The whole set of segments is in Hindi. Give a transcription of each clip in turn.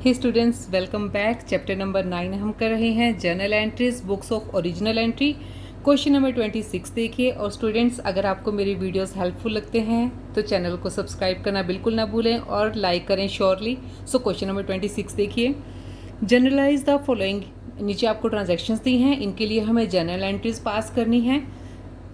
हे students, welcome back. Chapter number 9 हम कर रहे हैं journal entries, books of original entry. Question number 26 देखिए। और स्टूडेंट्स, अगर आपको मेरी वीडियोस हेल्पफुल लगते हैं तो चैनल को सब्सक्राइब करना बिल्कुल ना भूलें और लाइक करें श्योरली। सो क्वेश्चन नंबर 26 देखिए। Journalise the following. नीचे आपको ट्रांजेक्शन्स दी हैं, इनके लिए हमें जर्नल एंट्रीज पास करनी है।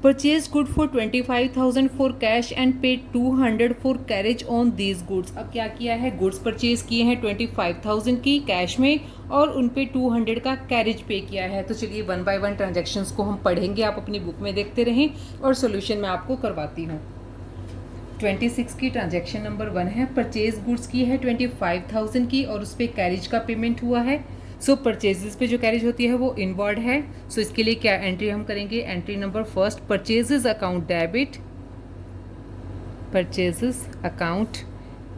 Purchase good for 25,000 for cash and paid 200 for carriage on these goods. अब क्या किया है, गुड्स परचेज किए हैं 25,000 की कैश में और उन पे 200 का कैरेज पे किया है। तो चलिए वन बाय वन ट्रांजेक्शन्स को हम पढ़ेंगे, आप अपनी बुक में देखते रहें और सोल्यूशन मैं आपको करवाती हूँ। 26 की ट्रांजेक्शन नंबर 1 है। परचेज गुड्स की है 25,000 की और उस पर कैरेज का पेमेंट हुआ है। सो परचेजेस पे जो कैरेज होती है वो इनवर्ड है। सो इसके लिए क्या एंट्री हम करेंगे, entry number first, purchases account debit. Purchases account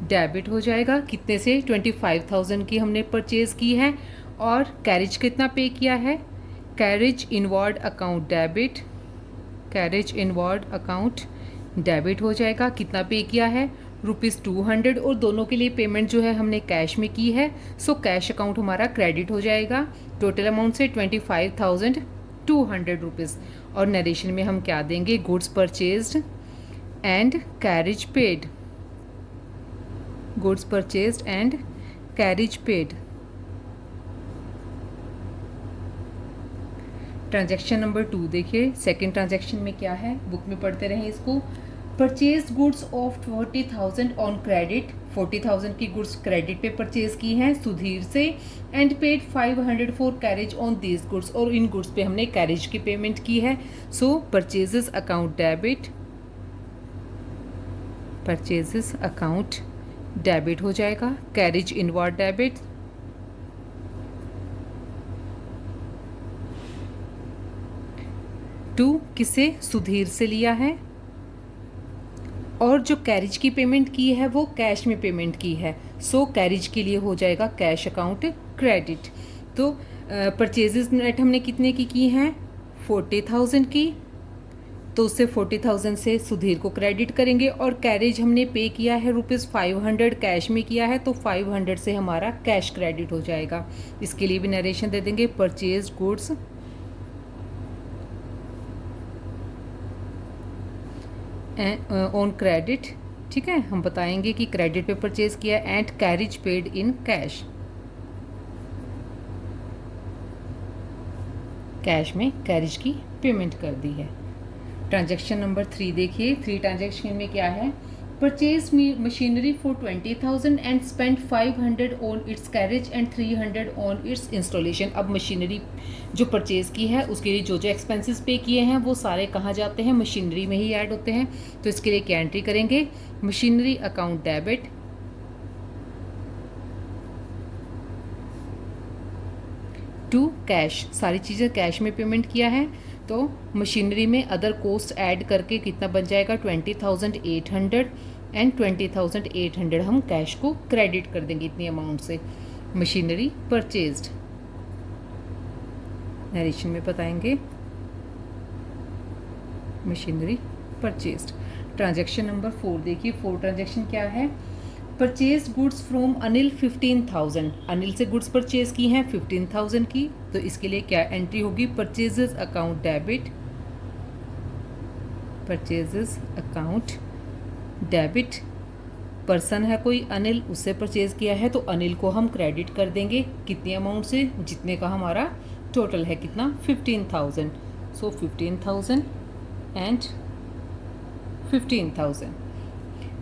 debit हो जाएगा कितने से, 25,000 की हमने परचेज की है और कैरेज कितना पे किया है, carriage inward account debit. Carriage inward account debit हो जाएगा, कितना पे किया है, ₹200। और दोनों के लिए पेमेंट जो है हमने कैश में की है। सो कैश अकाउंट हमारा क्रेडिट हो जाएगा टोटल अमाउंट से 25,200 रुपीज़। और नरेशन में हम क्या देंगे, goods purchased and carriage paid. Goods purchased and carriage paid. Transaction number 2 देखिए। सेकेंड ट्रांजैक्शन में क्या है, बुक में पढ़ते रहें इसको। Purchase goods of 40,000 on credit. 40,000 की गुड्स क्रेडिट पे परचेज की हैं सुधीर से and paid 500 for carriage on these goods. और इन गुड्स पे हमने कैरेज की पेमेंट की है। So purchases account debit. Purchases account debit हो जाएगा, कैरेज इनवर्ड डेबिट। टू किसे, सुधीर से लिया है और जो कैरेज की पेमेंट की है वो कैश में पेमेंट की है। सो कैरेज के लिए हो जाएगा कैश अकाउंट क्रेडिट। तो परचेजेस नेट हमने कितने की हैं, 40,000 की। तो उससे 40,000 से सुधीर को क्रेडिट करेंगे और कैरेज हमने पे किया है ₹500 कैश में किया है। तो 500 से हमारा कैश क्रेडिट हो जाएगा। इसके लिए भी नरेशन दे देंगे, परचेज गुड्स ऑन क्रेडिट। ठीक है, हम बताएंगे कि क्रेडिट पे परचेज किया and carriage paid in cash. Cash में कैरेज की पेमेंट कर दी है। ट्रांजैक्शन नंबर 3 देखिए। 3 ट्रांजैक्शन में क्या है, purchase machinery for 20,000 and spend 500 on it's carriage and 300 on it's installation. अब मशीनरी जो परचेज की है उसके लिए जो जो एक्सपेंसेस पे किए हैं वो सारे कहाँ जाते हैं, मशीनरी में ही ऐड होते हैं। तो इसके लिए क्या एंट्री करेंगे, machinery account debit. To cash, सारी चीज़ें कैश में पेमेंट किया है। तो मशीनरी में अदर कोस्ट ऐड करके कितना बन जाएगा, 20,800 एंड 20,800 हम कैश को क्रेडिट कर देंगे इतनी अमाउंट से। मशीनरी परचेज्ड, नरेशन में बताएंगे मशीनरी परचेज्ड। ट्रांजैक्शन नंबर 4 देखिए। 4 ट्रांजैक्शन क्या है, purchase goods from Anil 15,000। Anil से गुड्स परचेज की हैं 15,000 की। तो इसके लिए क्या एंट्री होगी, purchases account debit. Purchases account debit. Person है कोई अनिल, उससे परचेज किया है तो अनिल को हम क्रेडिट कर देंगे कितनी अमाउंट से, जितने का हमारा टोटल है कितना, 15,000। सो 15,000 एंड 15,000।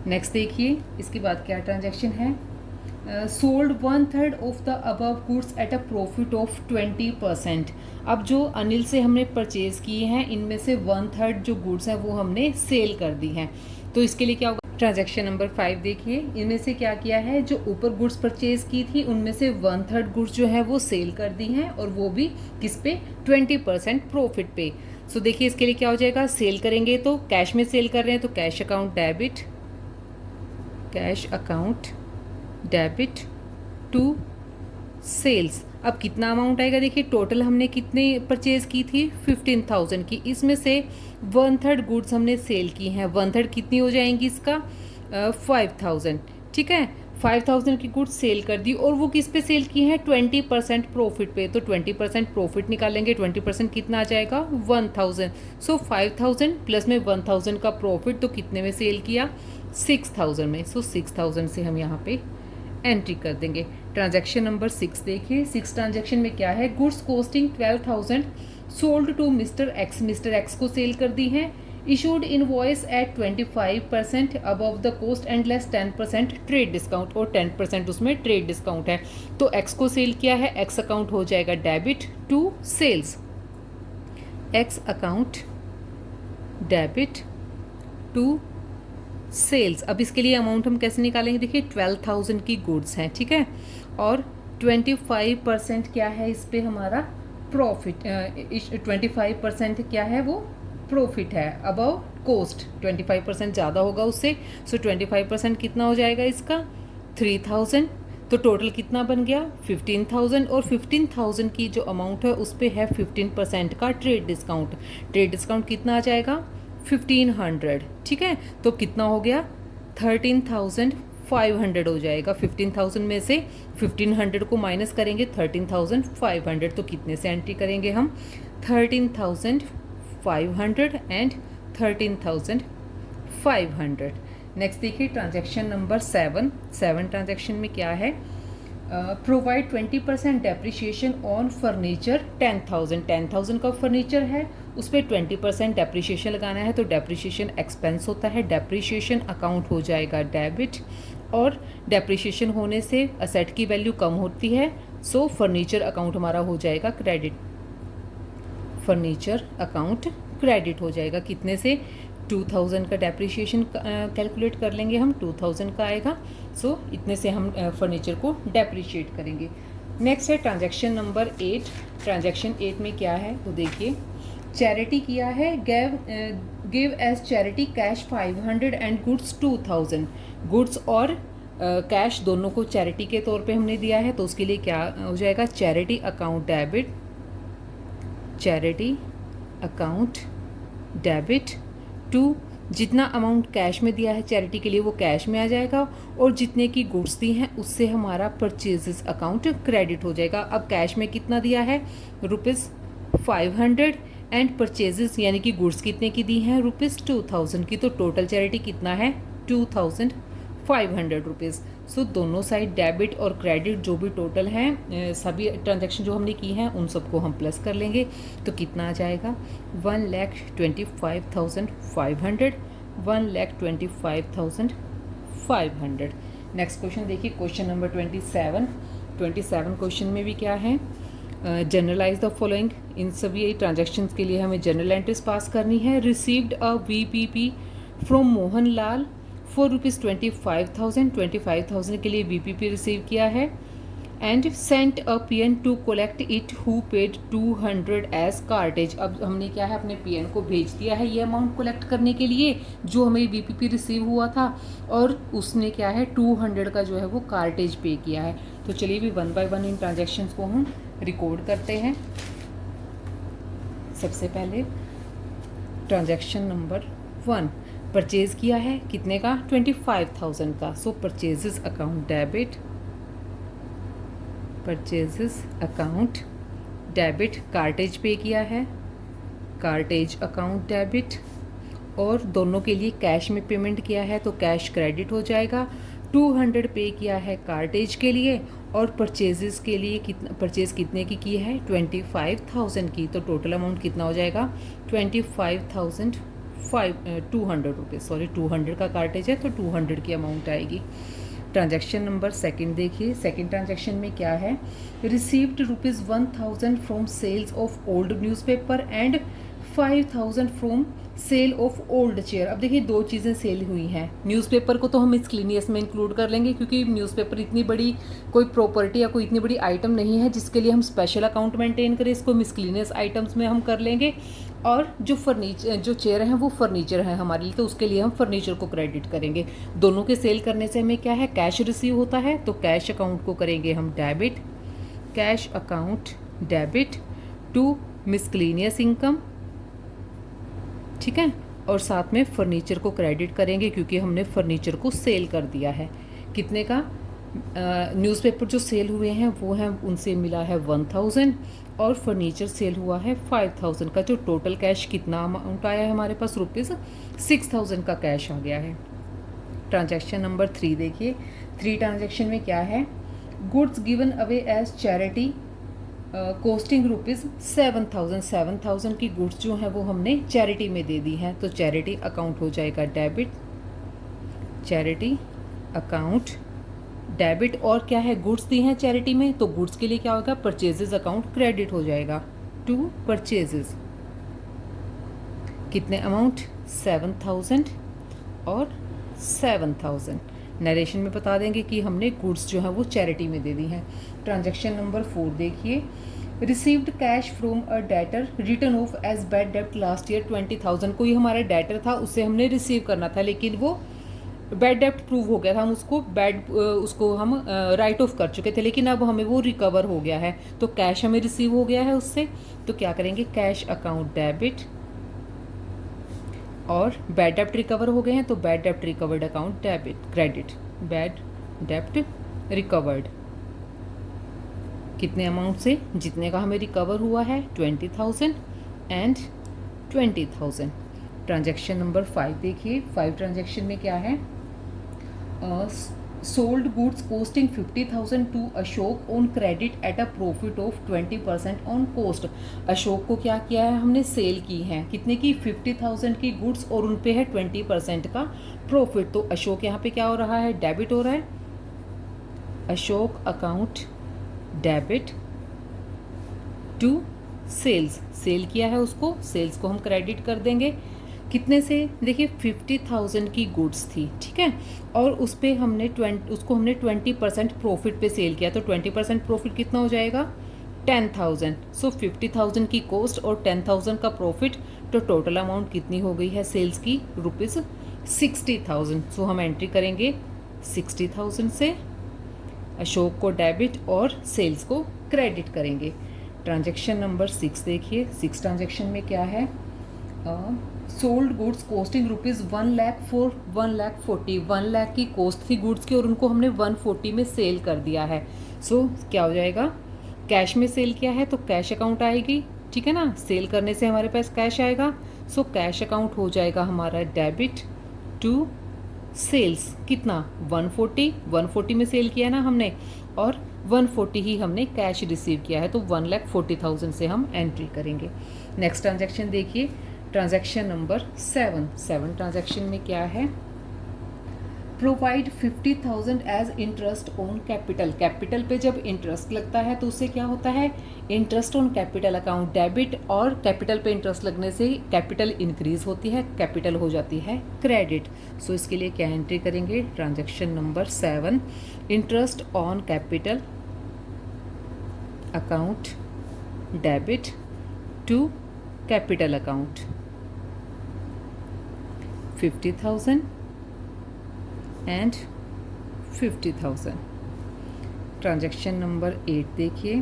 नेक्स्ट देखिए, इसके बाद क्या ट्रांजैक्शन है, sold 1/3 of the above goods at a profit of 20%। अब जो अनिल से हमने परचेज किए हैं इनमें से 1/3 जो गुड्स हैं वो हमने सेल कर दी हैं। तो इसके लिए क्या होगा, ट्रांजैक्शन नंबर 5 देखिए। इनमें से क्या किया है, जो ऊपर गुड्स परचेज की थी उनमें से 1/3 गुड्स जो है वो सेल कर दी हैं और वो भी किस पे, 20% प्रॉफिट पे। सो देखिए इसके लिए क्या हो जाएगा, सेल करेंगे तो कैश में सेल कर रहे हैं तो cash account debit. Cash account debit to sales. अब कितना अमाउंट आएगा, देखिए टोटल हमने कितने परचेज की थी, 15,000 की। इसमें से 1/3 गुड्स हमने सेल की हैं। 1/3 कितनी हो जाएंगी इसका, 5,000। ठीक है, 5000 की गुड्स सेल कर दी और वो किस पे सेल की है, 20% प्रॉफिट पे। तो 20% प्रॉफिट निकालेंगे, 20% कितना आ जाएगा, 1000। सो 5000 प्लस में 1000 का प्रॉफिट, तो कितने में सेल किया, 6000 में। सो 6000 से हम यहाँ पे एंट्री कर देंगे। ट्रांजैक्शन नंबर 6 देखिए। 6 ट्रांजैक्शन में क्या है, goods costing 12000 sold to mister X, mister X को सेल कर दी है। Issued invoice at 25% above the cost and less 10% trade discount, और 10% उसमें ट्रेड डिस्काउंट है। तो एक्स को सेल किया है, एक्स अकाउंट हो जाएगा debit to sales, X account debit to sales. अब इसके लिए अमाउंट हम कैसे निकालेंगे, देखिए 12000 की गुड्स हैं, ठीक है, और 25% क्या है इस पे हमारा प्रॉफिट, 25% क्या है वो प्रॉफिट है अबव कॉस्ट, 25% ज़्यादा होगा उससे। सो 25% कितना हो जाएगा इसका, 3000। तो टोटल कितना बन गया, 15000, और 15000 की जो अमाउंट है उस पे है 15% का ट्रेड डिस्काउंट। ट्रेड डिस्काउंट कितना आ जाएगा, 1500, ठीक है। तो कितना हो गया, 13500 हो जाएगा। 15000 में से 1500 को माइनस करेंगे, 13500। तो कितने से एंट्री करेंगे हम, 13500 एंड 13500। नेक्स्ट देखिए ट्रांजैक्शन नंबर 7। 7 ट्रांजैक्शन में क्या है, प्रोवाइड 20% डेप्रिसिएशन ऑन फर्नीचर 10,000। 10,000 का फर्नीचर है, उस पर 20% डेप्रिसिएशन लगाना है। तो डेप्रिसिएशन एक्सपेंस होता है, डेप्रिसिएशन अकाउंट हो जाएगा डेबिट, और डेप्रिसिएशन होने से असेट की वैल्यू कम होती है। सो फर्नीचर अकाउंट हमारा हो जाएगा क्रेडिट, फर्नीचर अकाउंट क्रेडिट हो जाएगा। कितने से, 2000 का डेप्रिसिएशन कैलकुलेट कर लेंगे हम, 2000 का आएगा। सो इतने से हम फर्नीचर को डेप्रिशिएट करेंगे। नेक्स्ट है ट्रांजैक्शन नंबर 8। ट्रांजैक्शन 8 में क्या है तो देखिए, चैरिटी किया है, give as charity cash 500 and goods 2000। Goods और कैश दोनों को चैरिटी के तौर पे हमने दिया है, तो उसके लिए क्या हो जाएगा, charity account debit, charity account debit to, जितना अमाउंट कैश में दिया है चैरिटी के लिए वो कैश में आ जाएगा, और जितने की गुड्स दी हैं उससे हमारा परचेजेस अकाउंट क्रेडिट हो जाएगा। अब कैश में कितना दिया है, ₹500 एंड परचेजेस यानी कि गुड्स कितने की दी हैं, ₹2000 की। तो टोटल चैरिटी कितना है, ₹2500। सो दोनों साइड डेबिट और क्रेडिट जो भी टोटल हैं, सभी ट्रांजैक्शन जो हमने की हैं उन सबको हम प्लस कर लेंगे। तो कितना आ जाएगा, 1,25,500, 1,25,500। नेक्स्ट क्वेश्चन देखिए, क्वेश्चन नंबर 27। 27 क्वेश्चन में भी क्या है, जनरलाइज द फॉलोइंग। इन सभी ट्रांजैक्शंस के लिए हमें जनरल एंट्रीज पास करनी है। Received a VPP from Mohan Lal for ₹25,000। 25,000 के लिए VPP रिसीव किया है। And sent a PN to collect it who paid 200 as cartage. अब हमने क्या है, अपने PN को भेज दिया है ये अमाउंट कलेक्ट करने के लिए जो हमें VPP रिसीव हुआ था, और उसने क्या है 200 का जो है वो कार्टेज पे किया है। तो चलिए भी 1 बाय 1 इन ट्रांजेक्शन्स को हम रिकॉर्ड करते हैं। सबसे पहले ट्रांजैक्शन नंबर 1, परचेज किया है कितने का, 25,000 का। So purchases account debit, purchases account debit, cartage pay किया है, कार्टेज अकाउंट डेबिट, और दोनों के लिए कैश में पेमेंट किया है तो कैश क्रेडिट हो जाएगा। 200 पे किया है कार्टेज के लिए, और परचेजेस के लिए कितना, परचेज कितने की है, 25,000 की। तो टोटल अमाउंट कितना हो जाएगा, 25,200 रुपये। सॉरी 200 का कार्टेज है तो 200 की अमाउंट आएगी। ट्रांजैक्शन नंबर 2 देखिए। सेकंड ट्रांजैक्शन में क्या है, received ₹1000 from sales of old newspaper and 5,000 from sale of old chair. अब देखिए दो चीज़ें सेल हुई हैं। न्यूज़पेपर को तो हम मिसक्लिनियस में इंक्लूड कर लेंगे क्योंकि न्यूज़पेपर इतनी बड़ी कोई प्रॉपर्टी या कोई इतनी बड़ी आइटम नहीं है जिसके लिए हम स्पेशल अकाउंट मेंटेन करें। इसको मिसक्लिनियस आइटम्स में हम कर लेंगे। और जो फर्नीचर, जो चेयर हैं वो फर्नीचर है हमारे लिए, तो उसके लिए हम फर्नीचर को क्रेडिट करेंगे। दोनों के सेल करने से हमें क्या है, कैश रिसीव होता है, तो कैश अकाउंट को करेंगे हम debit, cash account debit to miscellaneous income, ठीक है। और साथ में फर्नीचर को क्रेडिट करेंगे क्योंकि हमने फर्नीचर को सेल कर दिया है। कितने का, न्यूज़पेपर जो सेल हुए हैं वो हैं, उनसे मिला है 1000 और फर्नीचर सेल हुआ है 5000 का। जो टोटल कैश कितना अमाउंट आया है हमारे पास, ₹6000 का कैश आ गया है। ट्रांजैक्शन नंबर 3 देखिए, 3 ट्रांजैक्शन में क्या है, goods given away as charity costing ₹7000। 7000 की गुड्स जो हैं वो हमने चैरिटी में दे दी हैं, तो चैरिटी अकाउंट हो जाएगा डेबिट, चैरिटी अकाउंट डेबिट। और क्या है, गुड्स दी हैं चैरिटी में, तो गुड्स के लिए क्या होगा, परचेजेस अकाउंट क्रेडिट हो जाएगा टू परचेजेस। कितने अमाउंट, 7000 और 7000। नरेशन में बता देंगे कि हमने गुड्स जो है वो चैरिटी में दे दी हैं। ट्रांजैक्शन नंबर 4 देखिए, received cash from a debtor written off as bad डेब्ट लास्ट ईयर 20,000। कोई हमारा डेटर था, उससे हमने रिसीव करना था, लेकिन वो बैड डेब्ट प्रूव हो गया था, हम उसको हम राइट ऑफ कर चुके थे, लेकिन अब हमें वो रिकवर हो गया है, तो कैश हमें रिसीव हो गया है उससे। तो क्या करेंगे, कैश अकाउंट डेबिट, और बैड डेब्ट रिकवर हो गए हैं तो बैड डेब्ट recovered account debit credit, bad डेब्ट रिकवर्ड। कितने अमाउंट से, जितने का हमें रिकवर हुआ है 20,000 एंड 20,000। ट्रांजैक्शन नंबर 5 देखिए, 5 ट्रांजैक्शन में क्या है, sold goods costing 50,000 to Ashok on credit at a profit of 20% on cost. Ashok को क्या किया है, हमने सेल की है, कितने की, 50,000 की गुड्स, और उन पे है 20% का प्रॉफिट। तो अशोक यहाँ पे क्या हो रहा है, डेबिट हो रहा है, Ashok account debit to sales, sale किया है उसको, सेल्स को हम क्रेडिट कर देंगे। कितने से, देखिए 50,000 की गुड्स थी, ठीक है, और उस पे हमने उसको हमने 20% प्रॉफिट पे सेल किया, तो 20% प्रॉफिट कितना हो जाएगा, 10,000। सो 50,000 की कॉस्ट और 10,000 का प्रॉफिट, तो टोटल अमाउंट कितनी हो गई है सेल्स की, ₹60,000। सो हम एंट्री करेंगे 60,000 से, अशोक को डेबिट और सेल्स को क्रेडिट करेंगे। ट्रांजैक्शन नंबर 6 देखिए, 6 ट्रांजैक्शन में क्या है, sold goods costing ₹1 lakh for 1,40,000। 1 lakh की कॉस्ट थी गुड्स की और उनको हमने 140 में सेल कर दिया है। सो क्या हो जाएगा, कैश में सेल किया है तो कैश अकाउंट आएगी, ठीक है ना, सेल करने से हमारे पास कैश आएगा। सो कैश अकाउंट हो जाएगा हमारा डेबिट टू सेल्स, कितना, 140 में सेल किया है ना हमने, और 140 ही हमने कैश रिसीव किया है, तो 1,40,000 से हम एंट्री करेंगे। नेक्स्ट ट्रांजैक्शन देखिए, ट्रांजैक्शन नंबर 7 ट्रांजैक्शन में क्या है, provide 50,000 as interest on capital. Capital पे जब इंटरेस्ट लगता है तो उससे क्या होता है, interest on capital account debit, और कैपिटल पे इंटरेस्ट लगने से कैपिटल इंक्रीज होती है, कैपिटल हो जाती है क्रेडिट। सो इसके लिए क्या एंट्री करेंगे, transaction number 7, interest on capital account debit to capital account 50,000 and 50,000। Transaction number 8 देखिए,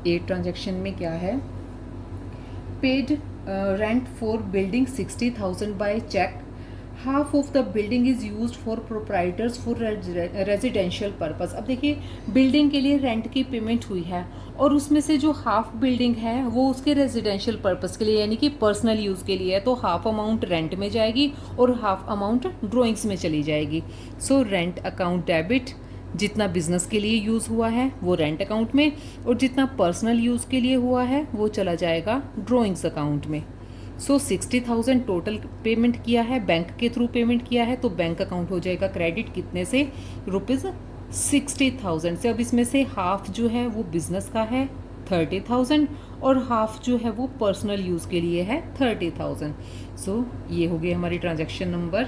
8 ट्रांजैक्शन में क्या है, paid rent for building 60,000 by cheque, half of the building is used for proprietors for residential purpose. अब देखिए बिल्डिंग के लिए रेंट की पेमेंट हुई है और उसमें से जो हाफ बिल्डिंग है वो उसके रेजिडेंशियल पर्पस के लिए यानी कि पर्सनल यूज़ के लिए है, तो हाफ अमाउंट रेंट में जाएगी और हाफ अमाउंट ड्राइंग्स में चली जाएगी। सो रेंट अकाउंट डेबिट, जितना बिजनेस के लिए यूज़ हुआ है वो रेंट अकाउंट में, और जितना पर्सनल यूज़ के लिए हुआ है वो चला जाएगा ड्राइंग्स अकाउंट में। सो 60,000 टोटल पेमेंट किया है, बैंक के थ्रू पेमेंट किया है, तो बैंक अकाउंट हो जाएगा क्रेडिट, कितने से, ₹60,000 से। अब इसमें से हाफ जो है वो बिजनेस का है 30,000 और हाफ जो है वो पर्सनल यूज़ के लिए है 30,000। सो ये हो गई हमारी ट्रांजैक्शन नंबर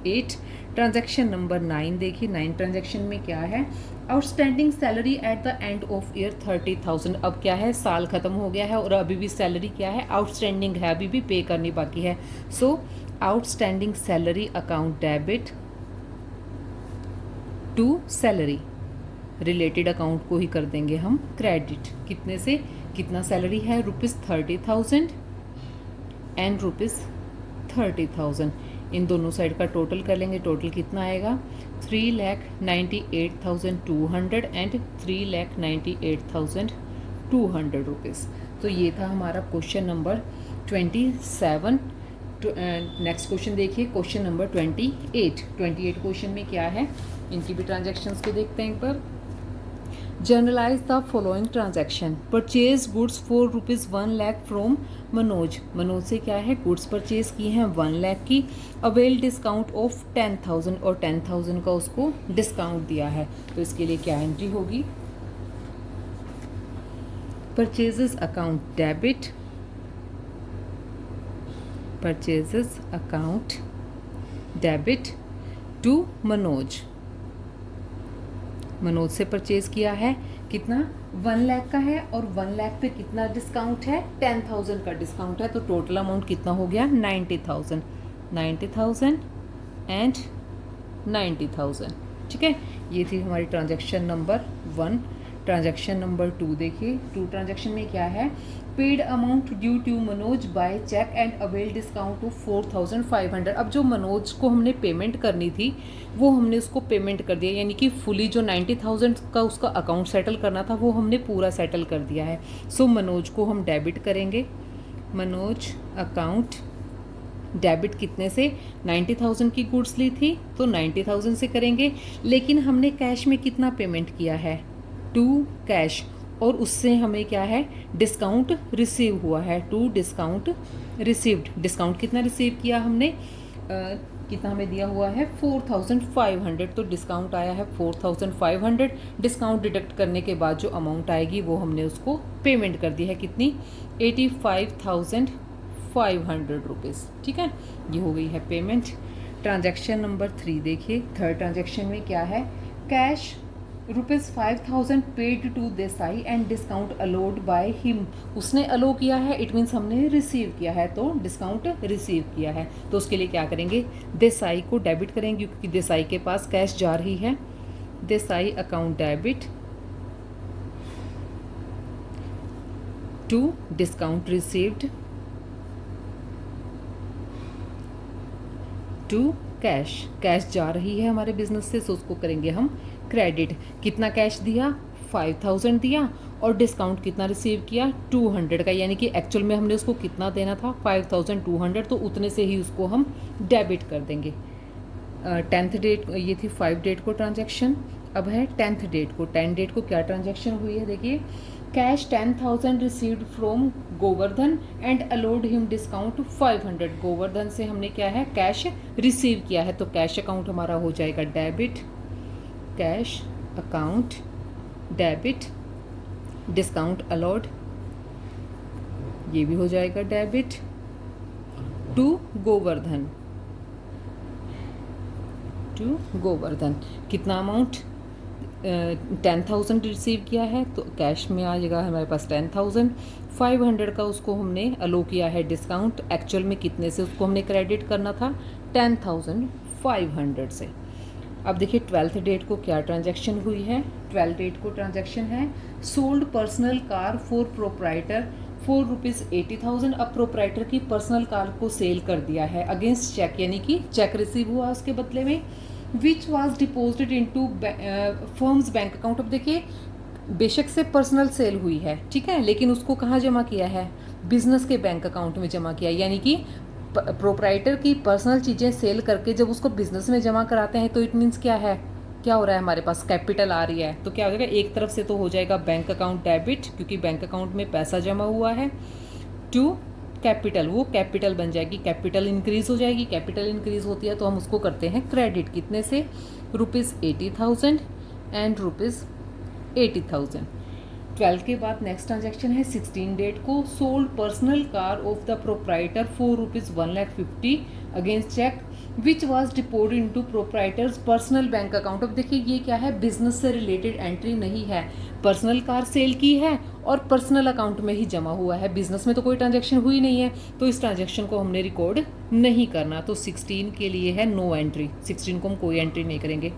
8। ट्रांजैक्शन नंबर 9 देखिए, 9 ट्रांजैक्शन में क्या है, outstanding salary at the end of year 30,000। अब क्या है, साल खत्म हो गया है और अभी भी सैलरी क्या है, आउटस्टैंडिंग है, अभी भी पे करनी बाकी है। So outstanding salary account debit to salary, related account को ही कर देंगे हम क्रेडिट, कितने से, कितना सैलरी है, ₹30,000 एंड ₹30,000। इन दोनों साइड का टोटल कर लेंगे। टोटल कितना आएगा 3,98,200 एंड 3,98,200 रुपीज़। तो ये था हमारा क्वेश्चन नंबर 27। नेक्स्ट क्वेश्चन देखिए, क्वेश्चन नंबर 28। क्वेश्चन में क्या है, इनकी भी ट्रांजैक्शंस को देखते हैं एक बार। Journalise the following transaction. Purchase goods for ₹1 lakh from Manoj. Manoj से क्या है, गुड्स परचेज की हैं 1 लाख की। अवेल डिस्काउंट ऑफ 10,000 और 10,000 का उसको डिस्काउंट दिया है। तो इसके लिए क्या एंट्री होगी, purchases account debit, purchases account debit to Manoj. Manoj से परचेज किया है कितना 1 लाख का है और 1 लाख पे कितना डिस्काउंट है 10,000 का डिस्काउंट है। तो टोटल अमाउंट कितना हो गया 90,000 एंड 90,000। ठीक है, ये थी हमारी ट्रांजैक्शन नंबर 1। ट्रांजैक्शन नंबर 2 देखिए। 2 ट्रांजैक्शन में क्या है, paid amount due to Manoj by cheque and avail discount of 4,500। अब जो मनोज को हमने पेमेंट करनी थी वो हमने उसको पेमेंट कर दिया, यानी कि फुली जो 90,000 का उसका अकाउंट सेटल करना था वो हमने पूरा सेटल कर दिया है। सो मनोज को हम डेबिट करेंगे। मनोज अकाउंट डेबिट कितने से, 90,000 की गुड्स ली थी तो 90,000 से करेंगे, लेकिन हमने कैश में कितना पेमेंट किया है 2 कैश, और उससे हमें क्या है डिस्काउंट रिसीव हुआ है 2 डिस्काउंट रिसीव्ड। डिस्काउंट कितना रिसीव किया हमने, कितना हमें दिया हुआ है 4,500, तो डिस्काउंट आया है 4,500। डिस्काउंट डिडक्ट करने के बाद जो अमाउंट आएगी वो हमने उसको पेमेंट कर दी है कितनी 85,500 रुपीज़। ठीक है, ये हो गई है पेमेंट। ट्रांजैक्शन नंबर 3 देखिए। थर्ड ट्रांजैक्शन में क्या है, cash ₹5,000 paid to Desai and discount allowed by him. उसने अलो किया है, इट मीन्स हमने रिसीव किया है, तो डिस्काउंट रिसीव किया है। तो उसके लिए क्या करेंगे, देसाई को डेबिट करेंगे क्योंकि देसाई के पास कैश जा रही है। Desai account debit to discount received to cash. Cash जा रही है हमारे बिजनेस से, सो उसको करेंगे हम क्रेडिट। कितना कैश दिया 5,000 दिया और डिस्काउंट कितना रिसीव किया 200 का, यानी कि एक्चुअल में हमने उसको कितना देना था 5,200, तो उतने से ही उसको हम डेबिट कर देंगे। 10th डेट, ये थी 5 डेट को ट्रांजैक्शन। अब है 10th डेट को। 10 डेट को क्या ट्रांजैक्शन हुई है देखिए, cash 10,000 received from Govardhan and allowed him discount 500। Govardhan से हमने क्या है कैश रिसीव किया है, तो कैश अकाउंट हमारा हो जाएगा debit, cash account debit, discount allowed ये भी हो जाएगा डेबिट टू गोवर्धन, कितना अमाउंट 10,000 रिसीव किया है तो कैश में आ जाएगा हमारे पास 10,000। 500 का उसको हमने अलो किया है डिस्काउंट, एक्चुअल में कितने से उसको हमने क्रेडिट करना था 10,500 से। अब देखिए 12th डेट को क्या ट्रांजैक्शन हुई है। 12th डेट को ट्रांजैक्शन है sold personal car for proprietor for ₹80,000। अब प्रोप्राइटर की पर्सनल कार को सेल कर दिया है अगेंस्ट चेक, यानी कि चेक रिसीव हुआ उसके बदले में, विच was deposited into firms bank account. अब देखिए बेशक से पर्सनल सेल हुई है, ठीक है, लेकिन उसको कहाँ जमा किया है, बिजनेस के बैंक अकाउंट में जमा किया, यानी कि प्रोप्राइटर की पर्सनल चीज़ें सेल करके जब उसको बिजनेस में जमा कराते हैं तो इट मीन्स क्या है, क्या हो रहा है, हमारे पास कैपिटल आ रही है। तो क्या हो जाएगा, एक तरफ से तो हो जाएगा बैंक अकाउंट डेबिट क्योंकि बैंक अकाउंट में पैसा जमा हुआ है, टू कैपिटल, वो कैपिटल बन जाएगी, कैपिटल इंक्रीज हो जाएगी। कैपिटल इंक्रीज होती है तो हम उसको करते हैं क्रेडिट, कितने से ₹80,000 एंड ₹80,000। 12 के बाद नेक्स्ट ट्रांजैक्शन है 16 डेट को sold personal car of the proprietor for ₹1,50,000 against cheque which was deposited into proprietor's personal bank account. अब देखिए ये क्या है, बिजनेस से रिलेटेड एंट्री नहीं है, पर्सनल कार सेल की है और पर्सनल अकाउंट में ही जमा हुआ है, बिजनेस में तो कोई ट्रांजैक्शन हुई नहीं है, तो इस ट्रांजैक्शन को हमने रिकॉर्ड नहीं करना। तो 16 के लिए है नो एंट्री, 16 को हम कोई एंट्री नहीं करेंगे।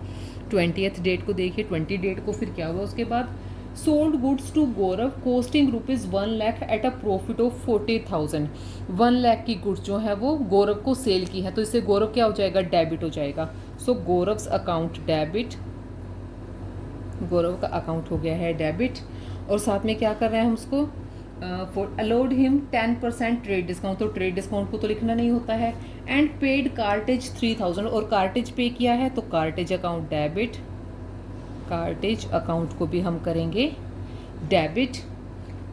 20th डेट को देखिए, 20 डेट को फिर क्या हुआ उसके बाद sold goods to Gaurav costing rupees 1 lakh at a profit of 40,000। 1 lakh की गुड्स जो है वो गौरव को सेल की है, तो इससे गौरव क्या हो जाएगा, डेबिट हो जाएगा। सो गौरव्स अकाउंट डेबिट, गौरव का अकाउंट हो गया है डेबिट। और साथ में क्या कर रहे हैं हम उसको, for allowed him 10% trade discount, तो ट्रेड डिस्काउंट को तो लिखना नहीं होता है। एंड पेड कार्टेज 3000, और कार्टेज पे किया है तो cartage account debit, cartage account को भी हम करेंगे डेबिट।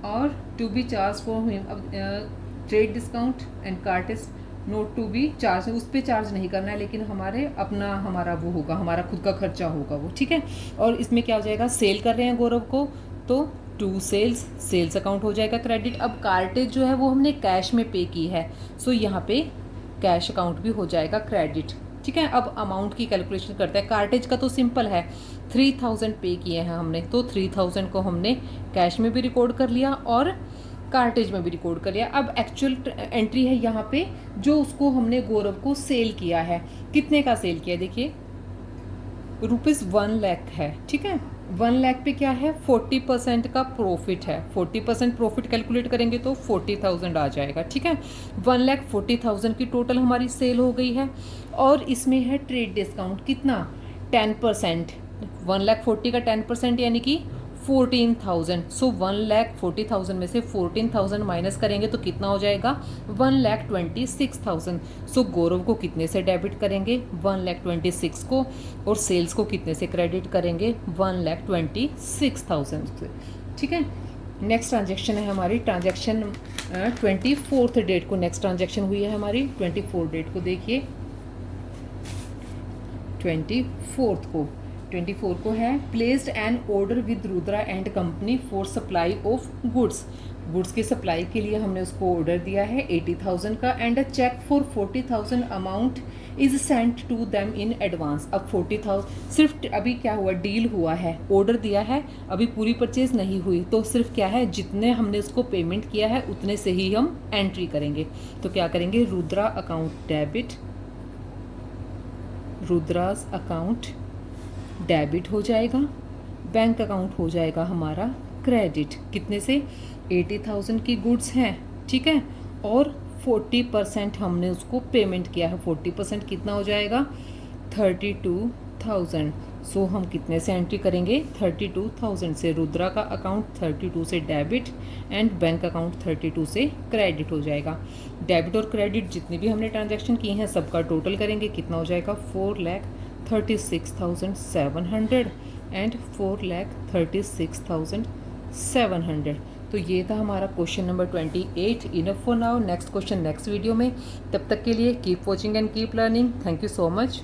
और to be charge for him, अब trade discount and cartage not to be charge, उस पर चार्ज नहीं करना है, लेकिन हमारा वो होगा, हमारा खुद का खर्चा होगा वो, ठीक है। और इसमें क्या हो जाएगा, सेल कर रहे हैं गौरव को, तो टू सेल्स, सेल्स अकाउंट हो जाएगा क्रेडिट। अब कार्टेज जो है वो हमने कैश में पे की है, सो यहाँ पे कैश अकाउंट भी हो जाएगा क्रेडिट, ठीक है। अब अमाउंट की कैलकुलेशन करते हैं। कार्टेज का तो सिंपल है, 3000 पे किए हैं हमने, तो 3000 को हमने कैश में भी रिकॉर्ड कर लिया और कार्टेज में भी रिकॉर्ड कर लिया। अब एक्चुअल एंट्री है यहाँ पे, जो उसको हमने गौरव को सेल किया है, कितने का सेल किया है, देखिए रुपीज़ 1 लाख है, ठीक है। 1 लाख पे क्या है, 40% का प्रॉफिट है, 40% प्रॉफिट कैलकुलेट करेंगे तो 40,000 आ जाएगा, ठीक है। 1,40,000 की टोटल हमारी सेल हो गई है। और इसमें है ट्रेड डिस्काउंट, कितना, 10%, 1,40,000 का 10% यानी कि 14,000। सो 1,40,000 में से 14,000 माइनस करेंगे तो कितना हो जाएगा, 1,26,000। सो गौरव को कितने से डेबिट करेंगे, 1,26,000 को, और सेल्स को कितने से क्रेडिट करेंगे, 1,26,000 से, ठीक है। नेक्स्ट ट्रांजेक्शन है हमारी, ट्रांजेक्शन 24th डेट को नेक्स्ट ट्रांजेक्शन हुई है हमारी। 24 डेट को देखिए, 24 को है, placed an order with Rudra and company for supply of goods, goods की सप्लाई के लिए हमने उसको ऑर्डर दिया है 80,000 का। And a cheque for 40,000 amount is sent to them in advance. अब 40,000 सिर्फ अभी क्या हुआ, डील हुआ है, ऑर्डर दिया है, अभी पूरी परचेज नहीं हुई, तो सिर्फ क्या है, जितने हमने उसको पेमेंट किया है उतने से ही हम एंट्री करेंगे। तो क्या करेंगे, Rudra account debit, Rudras account debit हो जाएगा, बैंक अकाउंट हो जाएगा हमारा क्रेडिट। कितने से, 80,000 की गुड्स हैं, ठीक है, और 40% हमने उसको पेमेंट किया है, 40% कितना हो जाएगा, 32,000। सो हम कितने से एंट्री करेंगे, 32,000 से। रुद्रा का अकाउंट 32 से डेबिट एंड बैंक अकाउंट 32 से क्रेडिट हो जाएगा। डेबिट और क्रेडिट जितनी भी हमने ट्रांजैक्शन की हैं सबका टोटल करेंगे, कितना हो जाएगा, 4,36,700 एंड 4,36,700। तो ये था हमारा question number 28। Enough for now, next question next video में। तब तक के लिए keep watching and keep learning. Thank you so much.